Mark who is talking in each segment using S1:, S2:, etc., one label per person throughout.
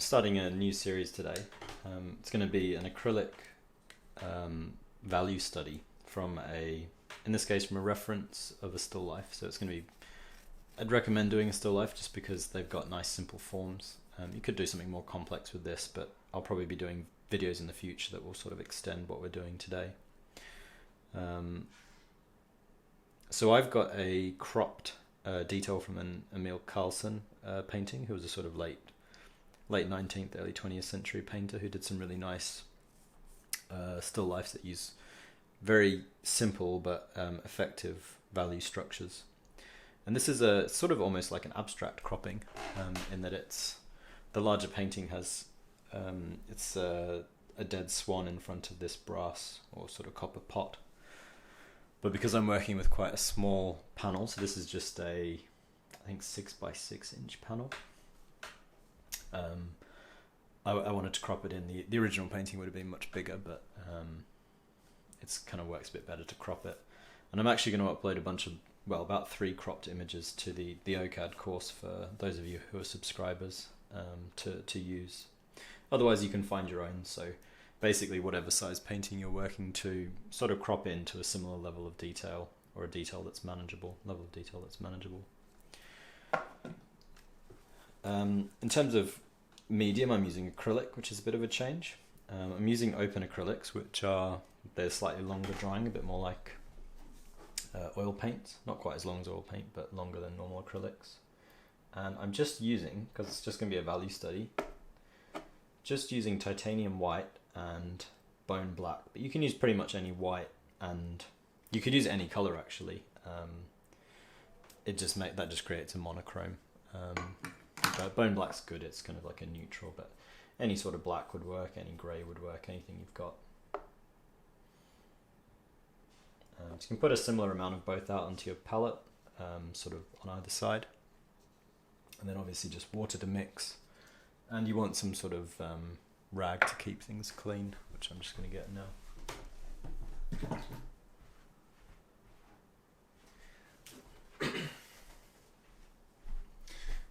S1: We're starting a new series today. It's going to be an acrylic value study from in this case, from a reference of a still life. So it's going to be, I'd recommend doing a still life just because they've got nice simple forms. You could do something more complex with this, but I'll probably be doing videos in the future that will sort of extend what we're doing today. So I've got a cropped detail from an Emil Carlsen painting, who was a sort of late 19th, early 20th century painter who did some really nice still lifes that use very simple but effective value structures. And this is a sort of almost like an abstract cropping, in that the larger painting has it's a dead swan in front of this brass or sort of copper pot. But because I'm working with quite a small panel, so this is just I think 6x6 inch panel. I wanted to crop it in. The original painting would have been much bigger, but it's kind of works a bit better to crop it. And I'm actually going to upload about 3 cropped images to the OCAD course for those of you who are subscribers to use. Otherwise, you can find your own. So basically, whatever size painting you're working to, sort of crop into a similar level of detail, or a detail that's manageable, level of detail that's manageable. In terms of medium, I'm using acrylic, which is a bit of a change. I'm using open acrylics, they're slightly longer drying, a bit more like oil paint. Not quite as long as oil paint, but longer than normal acrylics. And I'm just using, because it's just going to be a value study, just using titanium white and bone black. But you can use pretty much any white, and you could use any color actually. That just creates a monochrome. But bone black's good, it's kind of like a neutral, but any sort of black would work, any grey would work, anything you've got. So you can put a similar amount of both out onto your palette, sort of on either side. And then obviously just water to mix. And you want some sort of rag to keep things clean, which I'm just going to get now.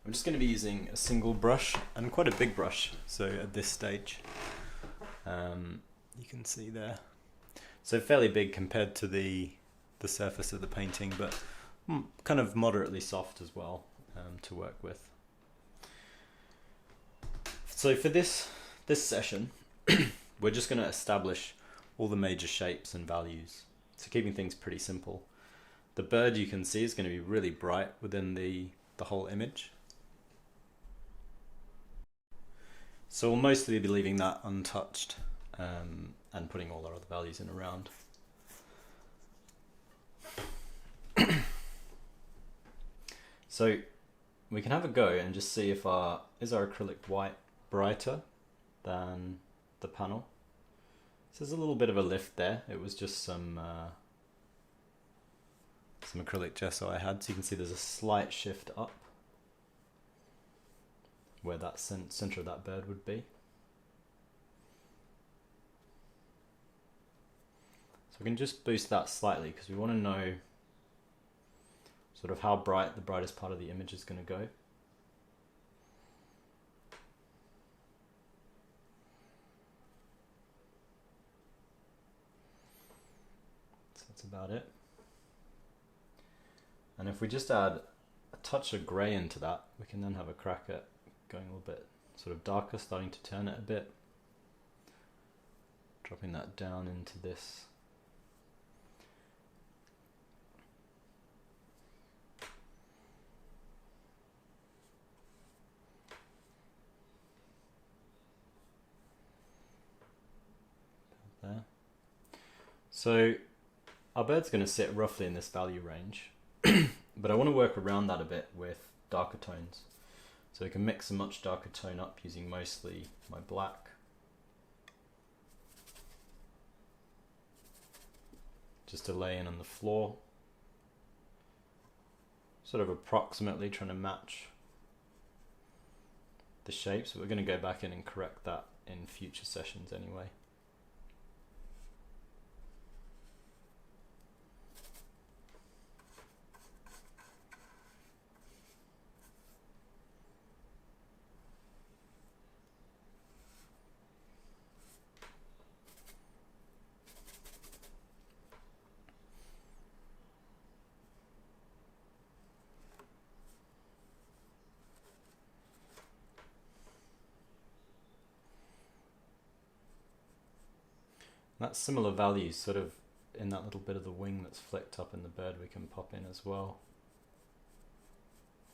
S1: I'm just going to be using a single brush, and quite a big brush, so at this stage you can see there, so fairly big compared to the surface of the painting, but kind of moderately soft as well to work with. So for this session we're just going to establish all the major shapes and values, so keeping things pretty simple. The bird, you can see, is going to be really bright within the whole image. So we'll mostly be leaving that untouched and putting all our other values in around. So we can have a go and just see if is our acrylic white brighter than the panel. So there's a little bit of a lift there. It was just some acrylic gesso I had, so you can see there's a slight shift up where that center of that bird would be. So we can just boost that slightly because we want to know sort of how bright the brightest part of the image is going to go. So that's about it. And if we just add a touch of grey into that, we can then have a crack at going a little bit sort of darker, starting to turn it a bit, dropping that down into this. There. So our bird's going to sit roughly in this value range, but I want to work around that a bit with darker tones. So we can mix a much darker tone up using mostly my black. Just to lay in on the floor. Sort of approximately trying to match the shapes, but we're going to go back in and correct that in future sessions anyway. That similar value sort of in that little bit of the wing that's flicked up in the bird we can pop in as well.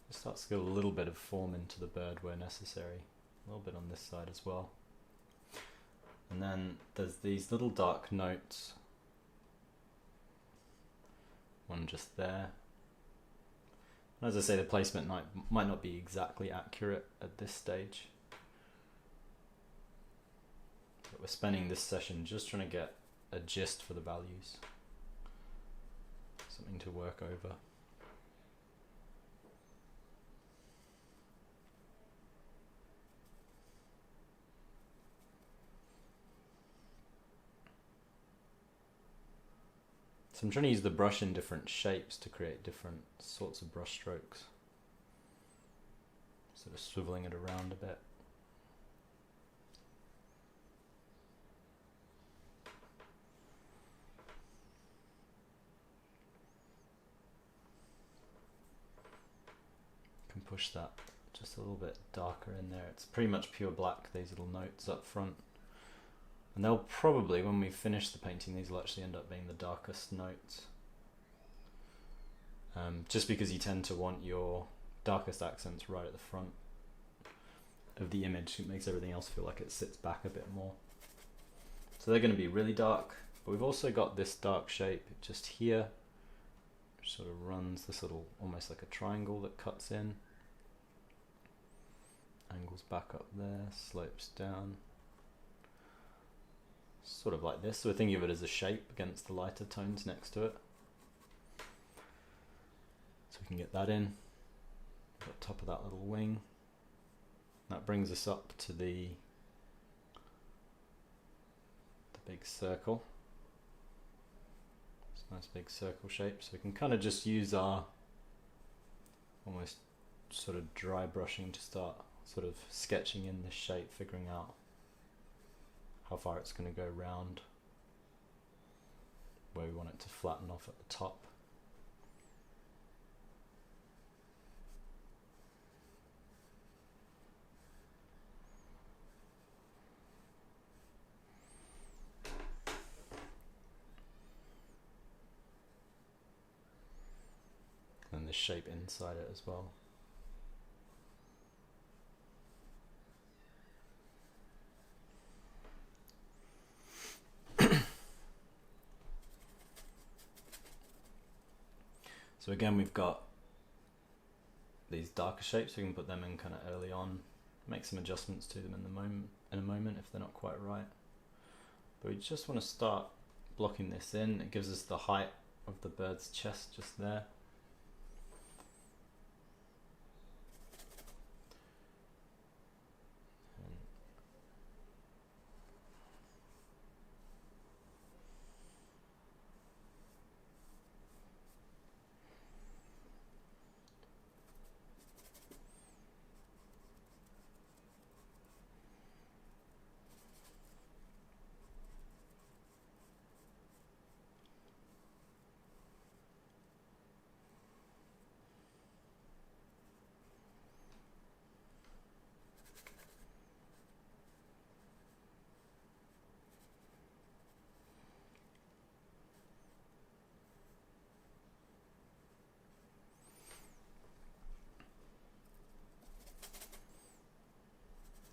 S1: It starts to get a little bit of form into the bird where necessary. A little bit on this side as well. And then there's these little dark notes. One just there. And as I say, the placement might not be exactly accurate at this stage. But we're spending this session just trying to get a gist for the values. Something to work over. So I'm trying to use the brush in different shapes to create different sorts of brush strokes. Sort of swiveling it around a bit. Can push that just a little bit darker in there. It's pretty much pure black, these little notes up front. And they'll probably, when we finish the painting, these will actually end up being the darkest notes. Just because you tend to want your darkest accents right at the front of the image. It makes everything else feel like it sits back a bit more. So they're going to be really dark. But we've also got this dark shape just here, which sort of runs this little, almost like a triangle that cuts in. Angles back up there, slopes down. Sort of like this, so we're thinking of it as a shape against the lighter tones next to it. So we can get that in, got top of that little wing. That brings us up to the big circle. It's a nice big circle shape, so we can kind of just use our almost sort of dry brushing to start sort of sketching in this shape, figuring out how far it's going to go round, where we want it to flatten off at the top. And the shape inside it as well. So again, we've got these darker shapes. We can put them in kind of early on, make some adjustments to them in a moment if they're not quite right. But we just want to start blocking this in. It gives us the height of the bird's chest just there.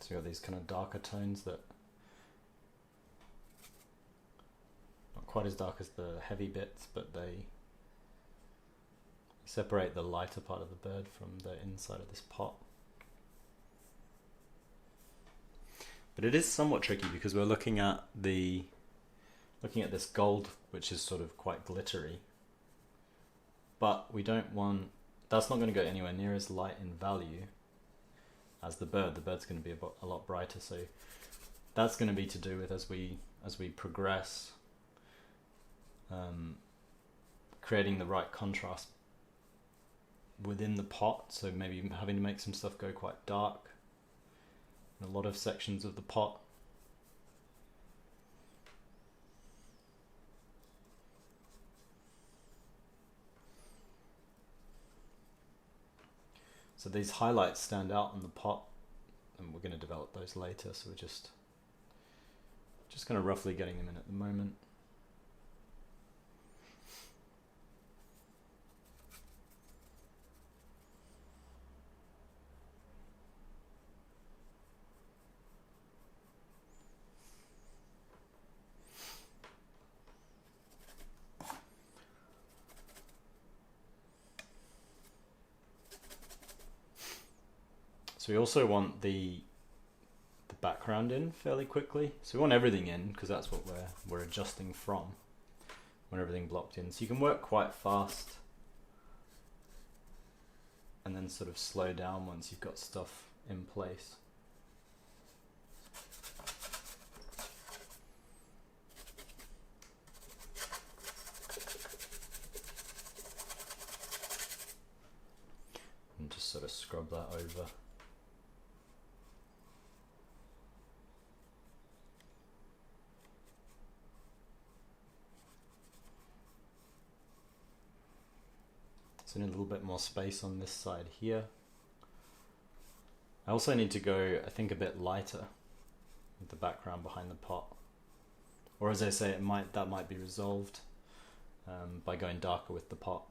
S1: So you've got these kind of darker tones that not quite as dark as the heavy bits, but they separate the lighter part of the bird from the inside of this pot. But it is somewhat tricky because we're looking at this gold, which is sort of quite glittery, but we don't want, that's not going to go anywhere near as light in value as the bird. The bird's going to be a lot brighter, so that's going to be to do with as we progress, creating the right contrast within the pot. So maybe having to make some stuff go quite dark in a lot of sections of the pot. So these highlights stand out in the pot, and we're going to develop those later, so we're just Just kind of roughly getting them in at the moment. So we also want the background in fairly quickly. So we want everything in because that's what we're adjusting from. We want everything blocked in. So you can work quite fast and then sort of slow down once you've got stuff in place. And just sort of scrub that over. So I need a little bit more space on this side here. I also need to go, I think, a bit lighter with the background behind the pot. Or as I say, that might be resolved by going darker with the pot.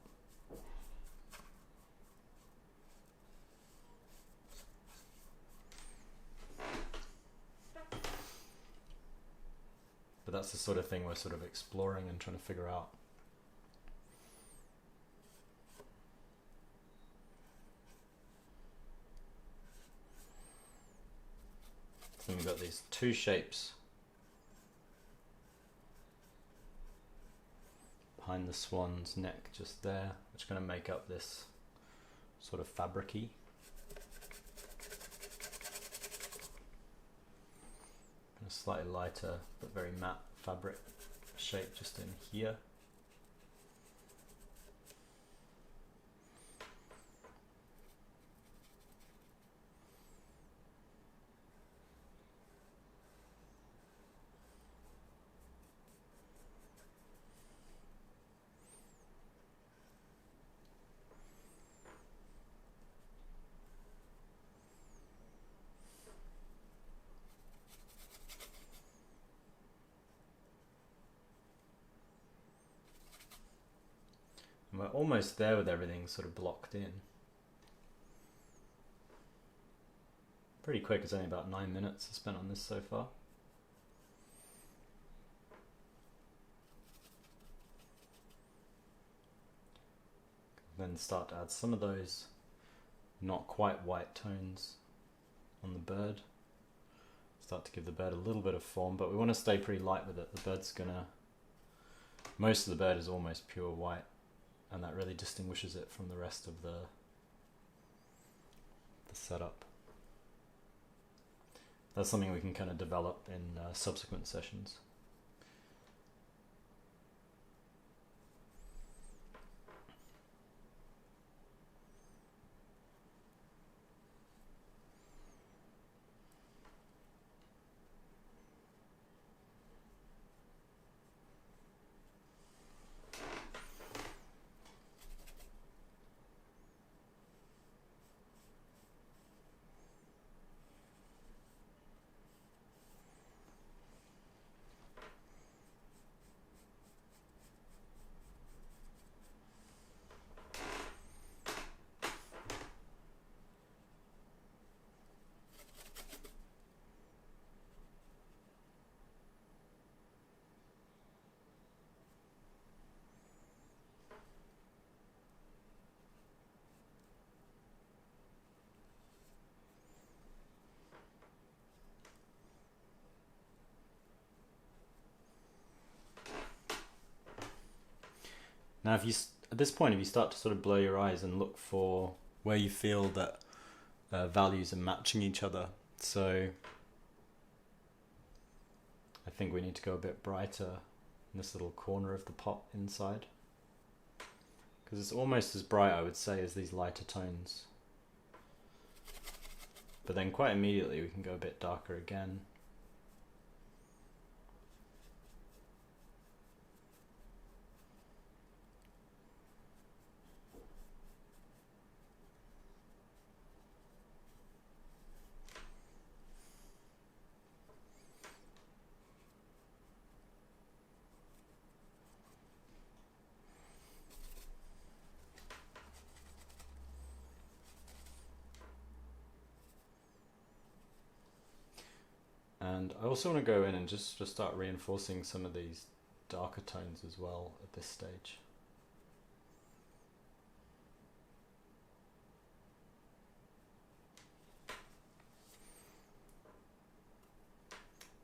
S1: But that's the sort of thing we're sort of exploring and trying to figure out. So we've got these two shapes behind the swan's neck just there, which are going to make up this sort of fabric-y. A slightly lighter but very matte fabric shape just in here. And we're almost there with everything sort of blocked in. Pretty quick, it's only about 9 minutes I spent on this so far. Then start to add some of those not quite white tones on the bird. Start to give the bird a little bit of form, but we want to stay pretty light with it. The bird's gonna, most of the bird is almost pure white, and that really distinguishes it from the rest of the setup. That's something we can kind of develop in subsequent sessions. Now, if you at this point, if you start to sort of blow your eyes and look for where you feel that values are matching each other, so I think we need to go a bit brighter in this little corner of the pot inside, because it's almost as bright, I would say, as these lighter tones. But then quite immediately we can go a bit darker again. And I also want to go in and just start reinforcing some of these darker tones as well at this stage.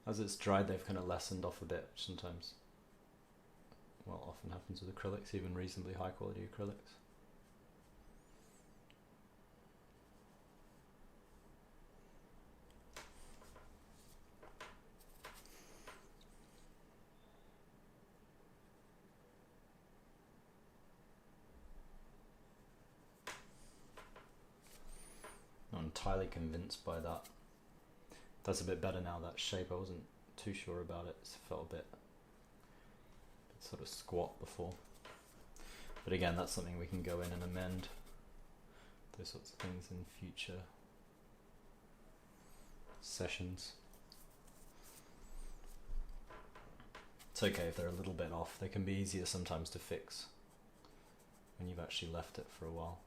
S1: As it's dried, they've kind of lessened off a bit, which sometimes, well, often happens with acrylics, even reasonably high quality acrylics. Not entirely convinced by that. That's a bit better now, that shape. I wasn't too sure about it. It felt a bit sort of squat before. But again, that's something we can go in and amend. Those sorts of things in future sessions. It's okay if they're a little bit off. They can be easier sometimes to fix when you've actually left it for a while.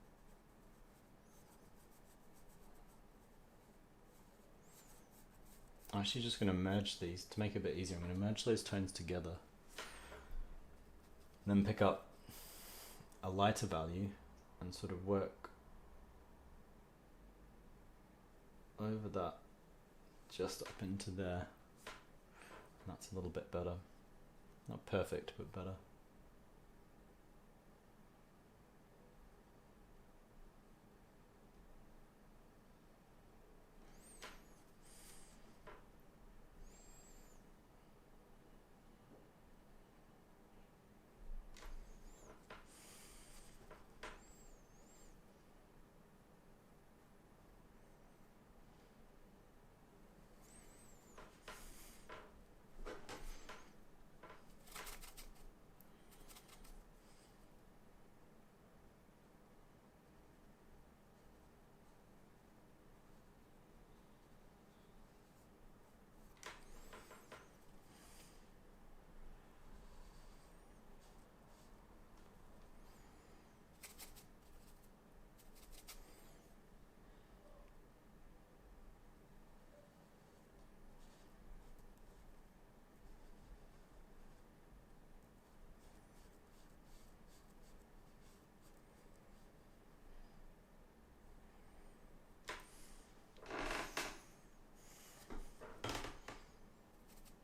S1: I'm actually just going to merge these to make it a bit easier. I'm going to merge those tones together, then pick up a lighter value and sort of work over that just up into there. That's a little bit better. Not perfect, but better.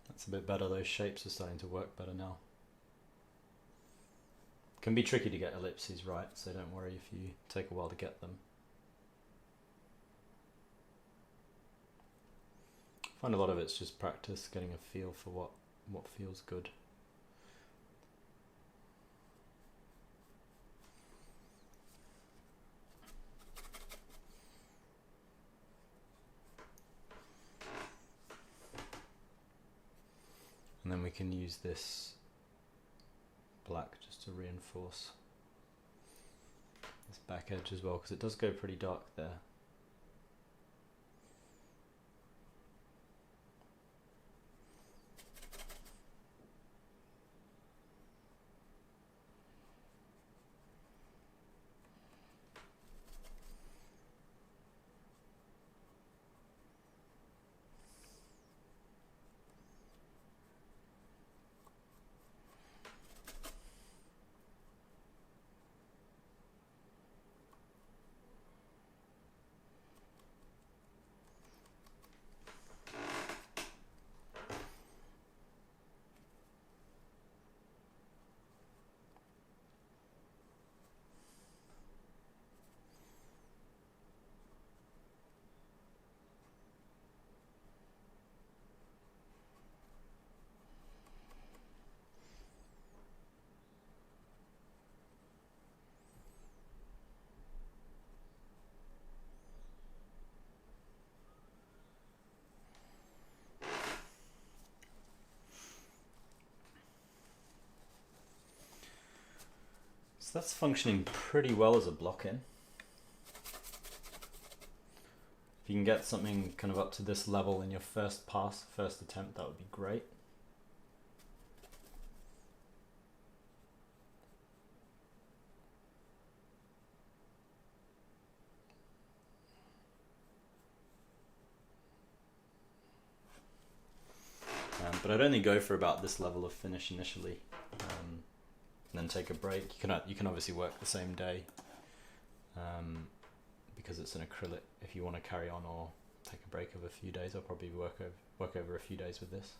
S1: It's a bit better. Those shapes are starting to work better now. Can be tricky to get ellipses right, so don't worry if you take a while to get them. I find a lot of it's just practice, getting a feel for what feels good. And then we can use this black just to reinforce this back edge as well, because it does go pretty dark there. So that's functioning pretty well as a block-in. If you can get something kind of up to this level in your first pass, first attempt, that would be great. but I'd only go for about this level of finish initially, and then take a break. You can obviously work the same day, because it's an acrylic. If you want to carry on or take a break of a few days, I'll probably work over a few days with this.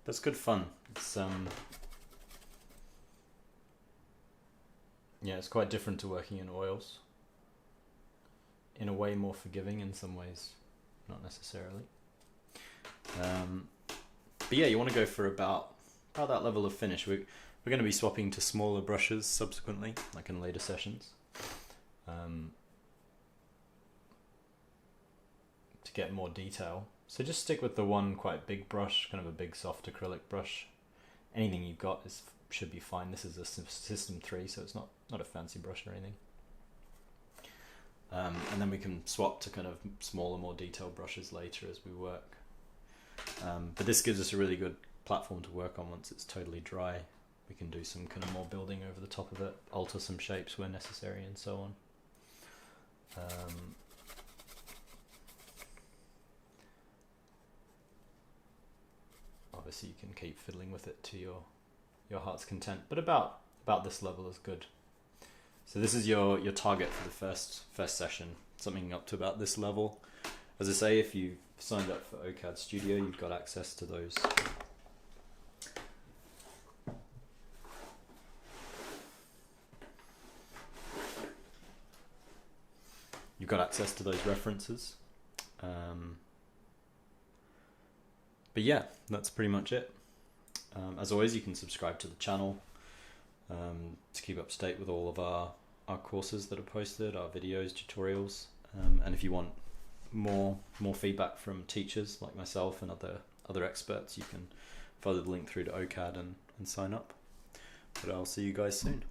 S1: That's good fun. It's yeah, it's quite different to working in oils. In a way, more forgiving. In some ways, not necessarily. But yeah, you want to go for about that level of finish. We're going to be swapping to smaller brushes subsequently, like in later sessions, to get more detail. So just stick with the one quite big brush, kind of a big soft acrylic brush. Anything you've got should be fine. This is a System 3, so it's not a fancy brush or anything. And then we can swap to kind of smaller, more detailed brushes later as we work. But this gives us a really good platform to work on once it's totally dry. We can do some kind of more building over the top of it, alter some shapes where necessary, and so on. Obviously you can keep fiddling with it to your heart's content, but about this level is good. So this is your target for the first session, something up to about this level. As I say, if you've signed up for OCAD Studio, you've got access to those. You've got access to those references. But yeah, that's pretty much it. As always, you can subscribe to the channel to keep up to date with all of our courses that are posted, our videos, tutorials, and if you want more feedback from teachers like myself and other experts, you can follow the link through to OCAD and sign up. But I'll see you guys soon.